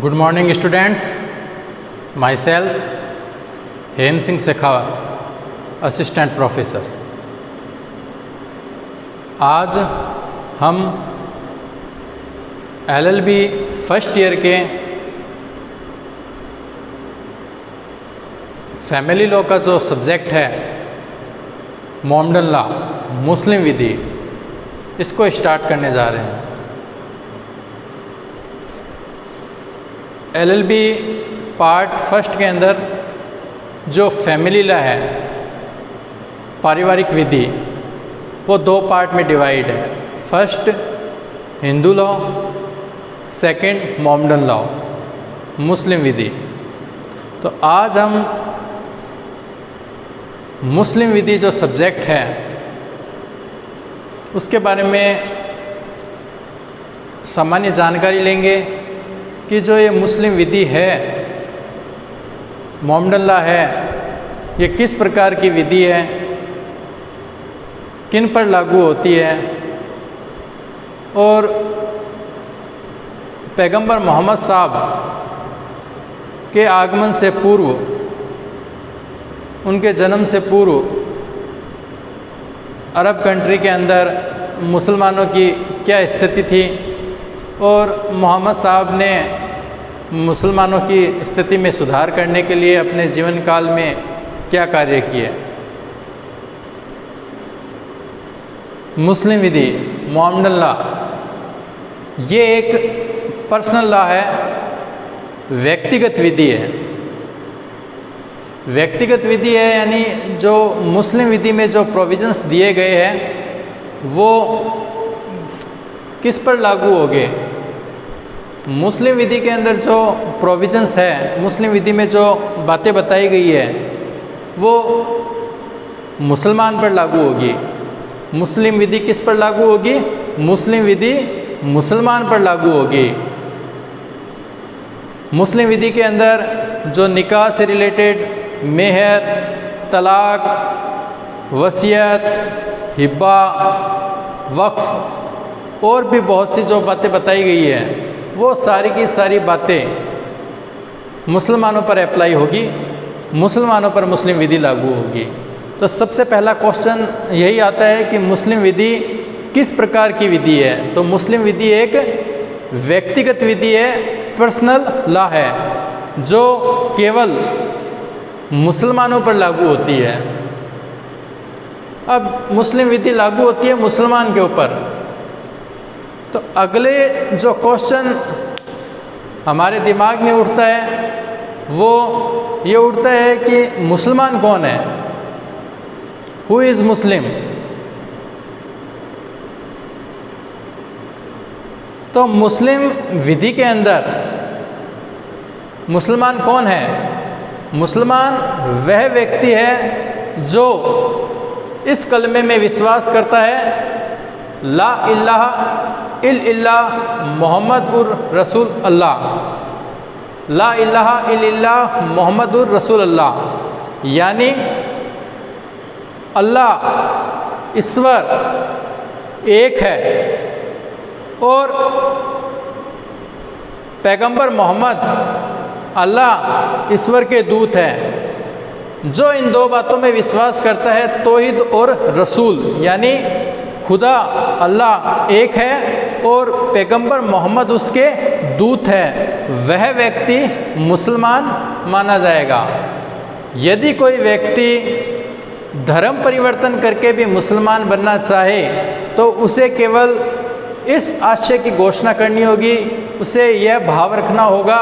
Good morning students, myself हेम Singh Shekhawat, assistant professor. आज हम LLB first year के फैमिली लॉ का जो सब्जेक्ट है मोमडन लॉ, मुस्लिम विधि, इसको स्टार्ट करने जा रहे हैं। LLB पार्ट फर्स्ट के अंदर जो फैमिली लॉ है, पारिवारिक विधि, वो दो पार्ट में डिवाइड है। फर्स्ट हिंदू लॉ, सेकंड मोमडन लॉ, मुस्लिम विधि। तो आज हम मुस्लिम विधि जो सब्जेक्ट है उसके बारे में सामान्य जानकारी लेंगे कि जो ये मुस्लिम विधि है, मोमडन लॉ है, ये किस प्रकार की विधि है, किन पर लागू होती है और पैगंबर मोहम्मद साहब के आगमन से पूर्व, उनके जन्म से पूर्व अरब कंट्री के अंदर मुसलमानों की क्या स्थिति थी और मोहम्मद साहब ने मुसलमानों की स्थिति में सुधार करने के लिए अपने जीवन काल में क्या कार्य किए। मुस्लिम विधि, मोमडन लॉ, ये एक पर्सनल लॉ है, व्यक्तिगत विधि है। व्यक्तिगत विधि है यानी जो मुस्लिम विधि में जो प्रोविजंस दिए गए हैं वो किस पर लागू होंगे। मुस्लिम विधि के अंदर जो प्रोविजंस है, मुस्लिम विधि में जो बातें बताई गई है वो मुसलमान पर लागू होगी। मुस्लिम विधि किस पर लागू होगी? मुस्लिम विधि मुसलमान पर लागू होगी। मुस्लिम विधि के अंदर जो निकाह से रिलेटेड मेहर, तलाक, वसीयत, हिब्बा, वक्फ और भी बहुत सी जो बातें बताई गई है वो सारी की सारी बातें मुसलमानों पर अप्लाई होगी, मुसलमानों पर मुस्लिम विधि लागू होगी। तो सबसे पहला क्वेश्चन यही आता है कि मुस्लिम विधि किस प्रकार की विधि है। तो मुस्लिम विधि एक व्यक्तिगत विधि है, पर्सनल लॉ है जो केवल मुसलमानों पर लागू होती है। अब मुस्लिम विधि लागू होती है मुसलमान के ऊपर, तो अगले जो क्वेश्चन हमारे दिमाग में उठता है वो ये उठता है कि मुसलमान कौन है, हु इज़ मुस्लिम। तो मुस्लिम विधि के अंदर मुसलमान कौन है? मुसलमान वह व्यक्ति है जो इस कलमे में विश्वास करता है, ला इलाहा इल्लल्लाह मुहम्मदुर रसूल अल्लाह, ला इलाहा इल्लल्लाह मुहम्मदुर रसूल अल्लाह, यानी अल्लाह ईश्वर एक है और पैगंबर मोहम्मद अल्लाह ईश्वर के दूत हैं। जो इन दो बातों में विश्वास करता है, तौहीद और रसूल, यानी खुदा अल्लाह एक है और पैगंबर मोहम्मद उसके दूत है, वह व्यक्ति मुसलमान माना जाएगा। यदि कोई व्यक्ति धर्म परिवर्तन करके भी मुसलमान बनना चाहे तो उसे केवल इस आशय की घोषणा करनी होगी, उसे यह भाव रखना होगा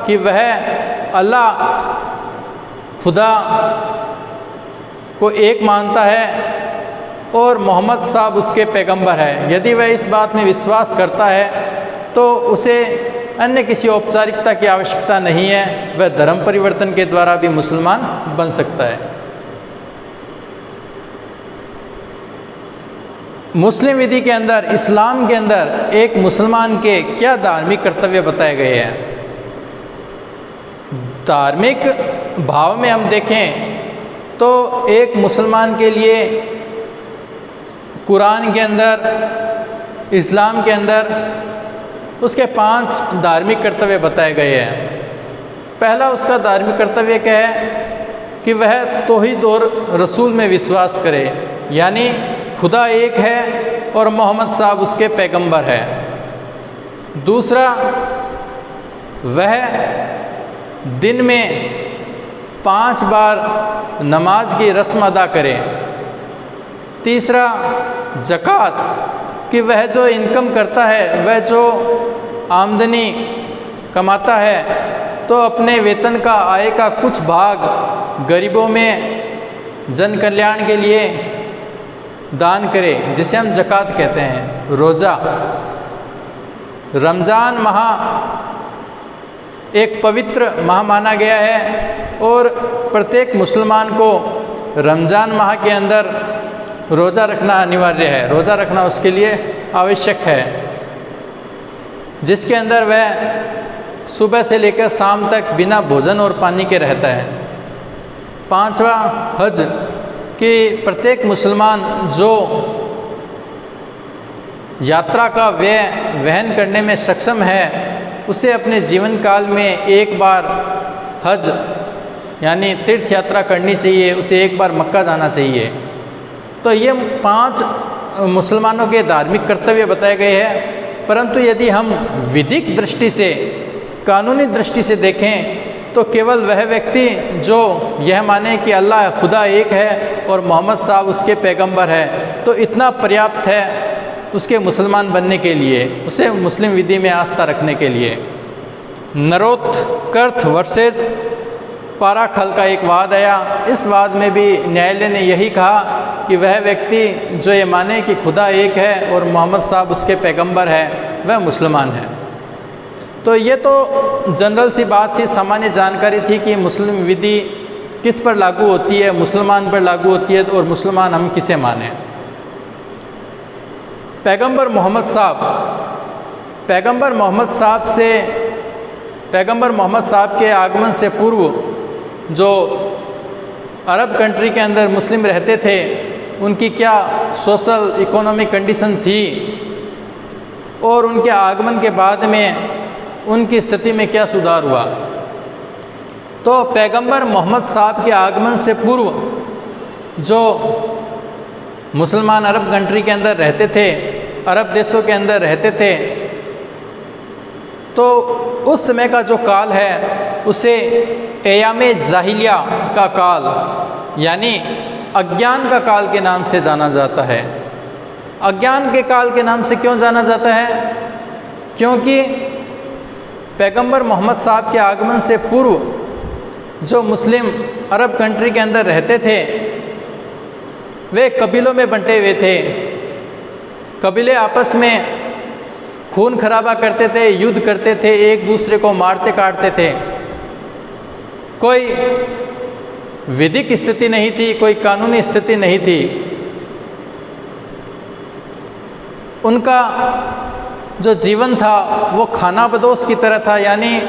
कि वह अल्लाह खुदा को एक मानता है और मोहम्मद साहब उसके पैगंबर है। यदि वह इस बात में विश्वास करता है तो उसे अन्य किसी औपचारिकता की आवश्यकता नहीं है, वह धर्म परिवर्तन के द्वारा भी मुसलमान बन सकता है। मुस्लिम विधि के अंदर, इस्लाम के अंदर एक मुसलमान के क्या धार्मिक कर्तव्य बताए गए हैं। धार्मिक भाव में हम देखें तो एक मुसलमान के लिए कुरान के अंदर, इस्लाम के अंदर उसके 5 धार्मिक कर्तव्य बताए गए हैं। पहला उसका धार्मिक कर्तव्य क्या है कि वह तौहीद और रसूल में विश्वास करे, यानी खुदा एक है और मोहम्मद साहब उसके पैगंबर है। दूसरा, वह दिन में 5 बार नमाज की रस्म अदा करे। तीसरा, ज़कात कि वह जो इनकम करता है, वह जो आमदनी कमाता है, तो अपने वेतन का आय का कुछ भाग गरीबों में जन कल्याण के लिए दान करे, जिसे हम ज़कात कहते हैं। रोज़ा, रमज़ान माह एक पवित्र माह माना गया है और प्रत्येक मुसलमान को रमज़ान माह के अंदर रोज़ा रखना अनिवार्य है, रोज़ा रखना उसके लिए आवश्यक है, जिसके अंदर वह सुबह से लेकर शाम तक बिना भोजन और पानी के रहता है। 5वां, हज कि प्रत्येक मुसलमान जो यात्रा का व्यय वहन करने में सक्षम है, उसे अपने जीवन काल में एक बार हज यानी तीर्थ यात्रा करनी चाहिए, उसे एक बार मक्का जाना चाहिए। तो ये 5 मुसलमानों के धार्मिक कर्तव्य बताए गए हैं। परंतु यदि हम विधिक दृष्टि से, कानूनी दृष्टि से देखें तो केवल वह व्यक्ति जो यह माने कि अल्लाह खुदा एक है और मोहम्मद साहब उसके पैगंबर है, तो इतना पर्याप्त है उसके मुसलमान बनने के लिए, उसे मुस्लिम विधि में आस्था रखने के लिए। नरोत्कर्थ वर्सेस पाराखल का एक वाद आया। इस वाद में भी न्यायालय ने यही कहा कि वह व्यक्ति जो ये माने कि खुदा एक है और मोहम्मद साहब उसके पैगंबर है, वह मुसलमान है। तो ये तो जनरल सी बात थी, सामान्य जानकारी थी कि मुस्लिम विधि किस पर लागू होती है, मुसलमान पर लागू होती है और मुसलमान हम किसे माने। पैगंबर मोहम्मद साहब के आगमन से पूर्व जो अरब कंट्री के अंदर मुस्लिम रहते थे, उनकी क्या सोशल इकोनॉमिक कंडीशन थी और उनके आगमन के बाद में उनकी स्थिति में क्या सुधार हुआ। तो पैगंबर मोहम्मद साहब के आगमन से पूर्व जो मुसलमान अरब कंट्री के अंदर रहते थे, अरब देशों के अंदर रहते थे, तो उस समय का जो काल है उसे एयामे जाहिलिया का काल यानी अज्ञान का काल के नाम से जाना जाता है। अज्ञान के काल के नाम से क्यों जाना जाता है? क्योंकि पैगंबर मोहम्मद साहब के आगमन से पूर्व जो मुस्लिम अरब कंट्री के अंदर रहते थे, वे कबीलों में बंटे हुए थे। कबीले आपस में खून खराबा करते थे, युद्ध करते थे, एक दूसरे को मारते काटते थे। कोई विधिक स्थिति नहीं थी, कोई कानूनी स्थिति नहीं थी। उनका जो जीवन था वो खानाबदोश की तरह था, यानी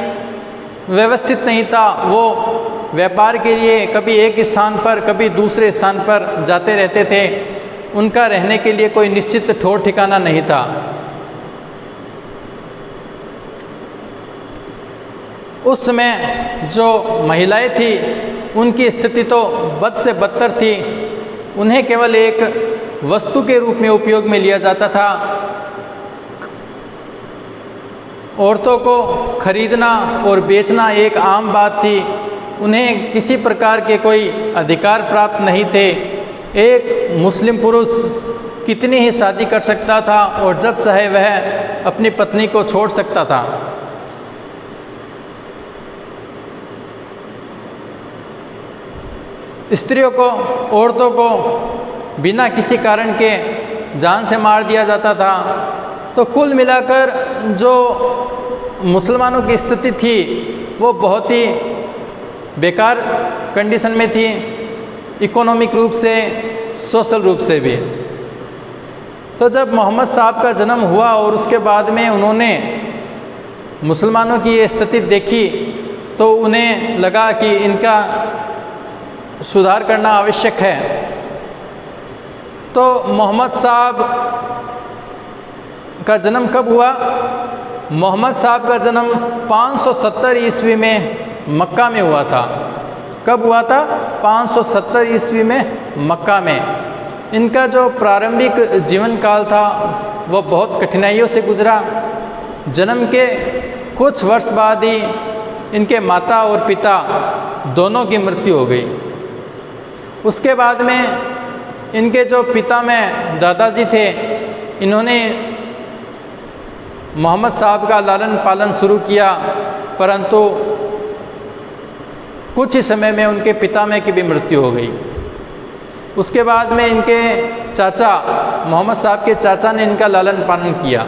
व्यवस्थित नहीं था। वो व्यापार के लिए कभी एक स्थान पर कभी दूसरे स्थान पर जाते रहते थे। उनका रहने के लिए कोई निश्चित ठौर ठिकाना नहीं था। उस समय जो महिलाएं थी उनकी स्थिति तो बद से बदतर थी। उन्हें केवल एक वस्तु के रूप में उपयोग में लिया जाता था। औरतों को खरीदना और बेचना एक आम बात थी। उन्हें किसी प्रकार के कोई अधिकार प्राप्त नहीं थे। एक मुस्लिम पुरुष कितनी ही शादी कर सकता था और जब चाहे वह अपनी पत्नी को छोड़ सकता था। स्त्रियों को, औरतों को बिना किसी कारण के जान से मार दिया जाता था। तो कुल मिलाकर जो मुसलमानों की स्थिति थी वो बहुत ही बेकार कंडीशन में थी, इकोनॉमिक रूप से, सोशल रूप से भी। तो जब मोहम्मद साहब का जन्म हुआ और उसके बाद में उन्होंने मुसलमानों की ये स्थिति देखी तो उन्हें लगा कि इनका सुधार करना आवश्यक है। तो मोहम्मद साहब का जन्म कब हुआ? मोहम्मद साहब का जन्म 570 ईस्वी में मक्का में हुआ था। कब हुआ था? 570 ईस्वी में मक्का में। इनका जो प्रारंभिक जीवन काल था वह बहुत कठिनाइयों से गुजरा। जन्म के कुछ वर्ष बाद ही इनके माता और पिता दोनों की मृत्यु हो गई। उसके बाद में इनके जो पिता में दादाजी थे, इन्होंने मोहम्मद साहब का लालन पालन शुरू किया, परंतु कुछ ही समय में उनके पिता में की भी मृत्यु हो गई। उसके बाद में इनके चाचा, मोहम्मद साहब के चाचा ने इनका लालन पालन किया।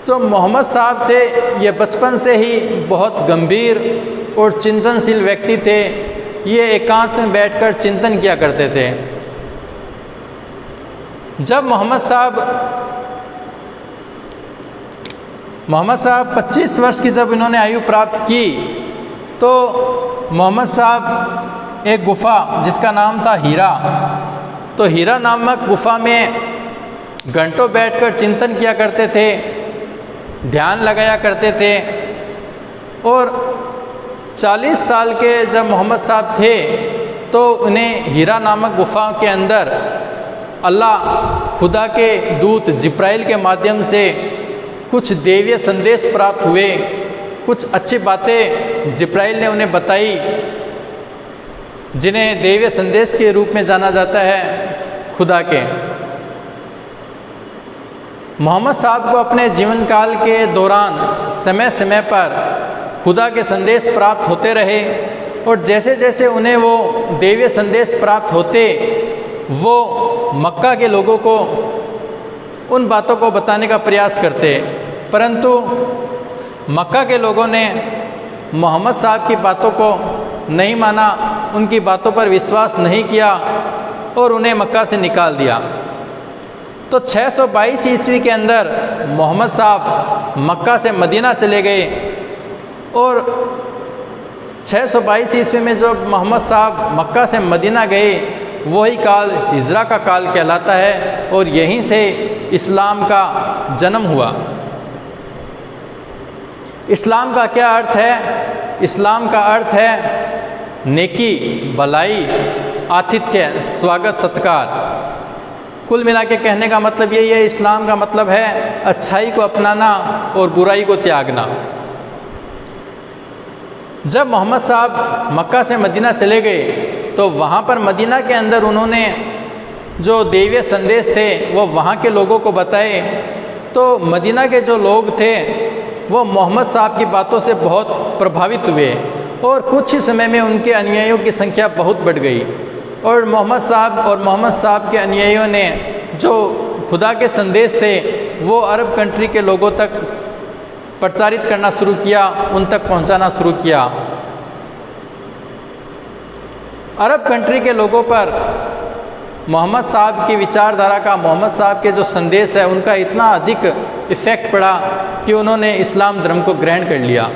तो मोहम्मद साहब थे, ये बचपन से ही बहुत गंभीर और चिंतनशील व्यक्ति थे। ये एकांत में बैठकर चिंतन किया करते थे। जब मोहम्मद साहब 25 वर्ष की जब इन्होंने आयु प्राप्त की, तो मोहम्मद साहब एक गुफ़ा जिसका नाम था हीरा, तो हीरा नामक गुफ़ा में घंटों बैठकर चिंतन किया करते थे, ध्यान लगाया करते थे। और 40 साल के जब मोहम्मद साहब थे तो उन्हें हीरा नामक गुफ़ा के अंदर अल्लाह खुदा के दूत जिब्राइल के माध्यम से कुछ देवीय संदेश प्राप्त हुए। कुछ अच्छी बातें जिब्राइल ने उन्हें बताई, जिन्हें देवीय संदेश के रूप में जाना जाता है खुदा के। मोहम्मद साहब को अपने जीवन काल के दौरान समय समय पर खुदा के संदेश प्राप्त होते रहे, और जैसे जैसे उन्हें वो देवीय संदेश प्राप्त होते, वो मक्का के लोगों को उन बातों को बताने का प्रयास करते। परंतु मक्का के लोगों ने मोहम्मद साहब की बातों को नहीं माना, उनकी बातों पर विश्वास नहीं किया और उन्हें मक्का से निकाल दिया। तो 622 ईस्वी के अंदर मोहम्मद साहब मक्का से मदीना चले गए, और 622 ईस्वी में जब मोहम्मद साहब मक्का से मदीना गए, वही काल हिजरा का काल कहलाता है, और यहीं से इस्लाम का जन्म हुआ। इस्लाम का क्या अर्थ है? इस्लाम का अर्थ है नेकी, भलाई, आतिथ्य, स्वागत, सत्कार। कुल मिला के कहने का मतलब यही है, इस्लाम का मतलब है अच्छाई को अपनाना और बुराई को त्यागना। जब मोहम्मद साहब मक्का से मदीना चले गए, तो वहाँ पर मदीना के अंदर उन्होंने जो देवीय संदेश थे वो वहाँ के लोगों को बताए। तो मदीना के जो लोग थे वो मोहम्मद साहब की बातों से बहुत प्रभावित हुए, और कुछ ही समय में उनके अनुयायियों की संख्या बहुत बढ़ गई। और मोहम्मद साहब के अनुयायियों ने जो खुदा के संदेश थे वो अरब कंट्री के लोगों तक प्रचारित करना शुरू किया, उन तक पहुंचाना शुरू किया। अरब कंट्री के लोगों पर मोहम्मद साहब की विचारधारा का, मोहम्मद साहब के जो संदेश है उनका इतना अधिक इफ़ेक्ट पड़ा कि उन्होंने इस्लाम धर्म को ग्रहण कर लिया।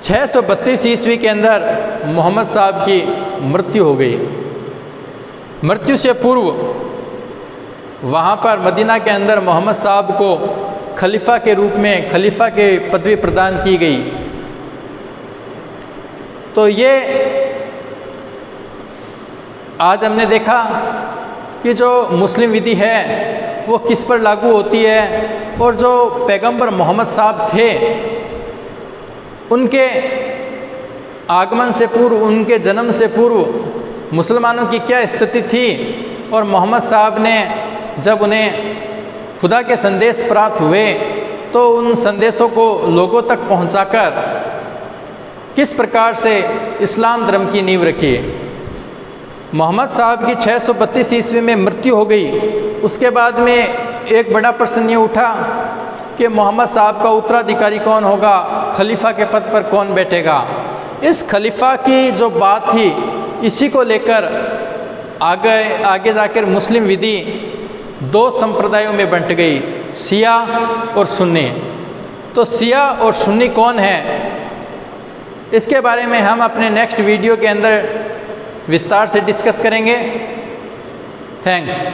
632 ईस्वी के अंदर मोहम्मद साहब की मृत्यु हो गई। मृत्यु से पूर्व वहाँ पर मदीना के अंदर मोहम्मद साहब को खलीफा के रूप में, खलीफा के पदवी प्रदान की गई। तो ये आज हमने देखा कि जो मुस्लिम विधि है वो किस पर लागू होती है, और जो पैगंबर मोहम्मद साहब थे उनके आगमन से पूर्व, उनके जन्म से पूर्व मुसलमानों की क्या स्थिति थी, और मोहम्मद साहब ने जब उन्हें खुदा के संदेश प्राप्त हुए तो उन संदेशों को लोगों तक पहुंचाकर किस प्रकार से इस्लाम धर्म की नींव रखी। मोहम्मद साहब की 632 ईस्वी में मृत्यु हो गई। उसके बाद में एक बड़ा प्रश्न ये उठा कि मोहम्मद साहब का उत्तराधिकारी कौन होगा, खलीफा के पद पर कौन बैठेगा। इस खलीफा की जो बात थी, इसी को लेकर आगे जाकर मुस्लिम विधि दो संप्रदायों में बंट गई, शिया और सुन्नी। तो शिया और सुन्नी कौन है, इसके बारे में हम अपने नेक्स्ट वीडियो के अंदर विस्तार से डिस्कस करेंगे। थैंक्स।